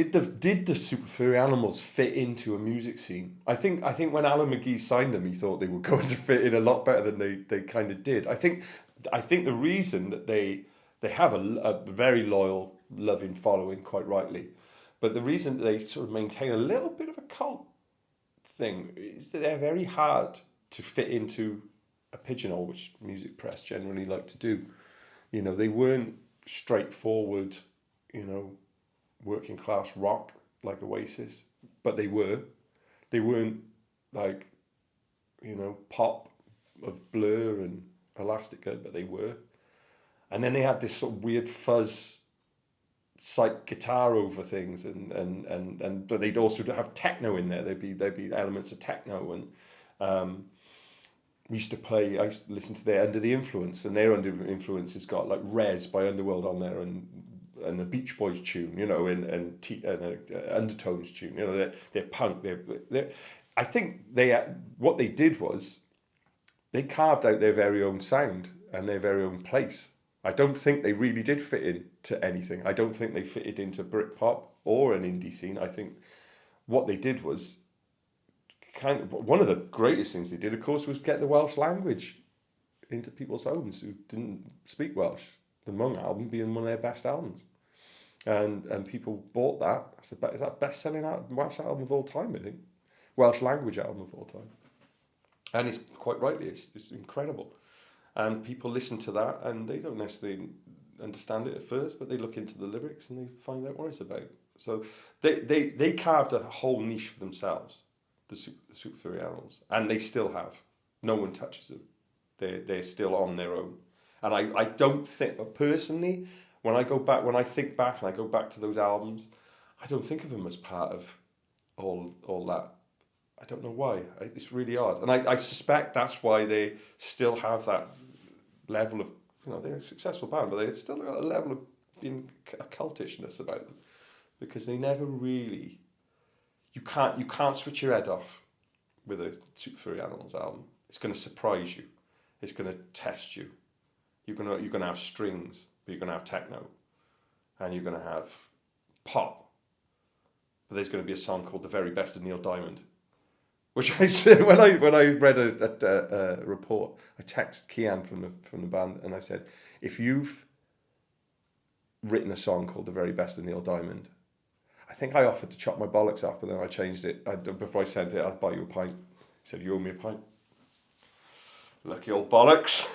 did the Super Furry Animals fit into a music scene? I think when Alan McGee signed them, he thought they were going to fit in a lot better than they kind of did. I think the reason that they have a very loyal, loving following, quite rightly, but the reason that they sort of maintain a little bit of a cult thing is that they're very hard to fit into a pigeonhole, which music press generally like to do. You know, they weren't straightforward, you know, working class rock like Oasis, but they were. They weren't like, you know, pop of Blur and Elastica, but they were. And then they had this sort of weird fuzz psych guitar over things, and but they'd also have techno in there. There'd be elements of techno, and we used to play. I used to listen to their Under the Influence, and their Under the Influence has got like Res by Underworld on there, and the Beach Boys tune, you know, and Undertones tune. You know, they're punk. They're I think what they did was they carved out their very own sound and their very own place. I don't think they really did fit into anything. I don't think they fitted into Britpop or an indie scene. I think what they did was kind of one of the greatest things they did, of course, was get the Welsh language into people's homes who didn't speak Welsh. The Mung album being one of their best albums, and people bought that. Is that best-selling Welsh album of all time? I think Welsh language album of all time, and it's quite rightly it's incredible. And people listen to that, and they don't necessarily understand it at first, but they look into the lyrics and they find out what it's about. So they carved a whole niche for themselves, the Super Furry Animals, and they still have. No one touches them. They're still on their own. And I don't think, personally, when I think back and I go back to those albums, I don't think of them as part of all that. I don't know why. It's really odd. And I suspect that's why they still have that level of, you know, they're a successful band, but they've still got a level of being a cultishness about them, because they never really, you can't switch your head off with a Super Furry Animals album. It's going to surprise you. It's going to test you. You're going to have strings, but you're going to have techno, and you're going to have pop. But there's going to be a song called "The Very Best of Neil Diamond," which I said when I read a report. I texted Cian from the band, and I said, if you've written a song called "The Very Best of Neil Diamond," I think I offered to chop my bollocks off, but then I changed it. Before I sent it, I'll buy you a pint. He said, you owe me a pint. Lucky old bollocks.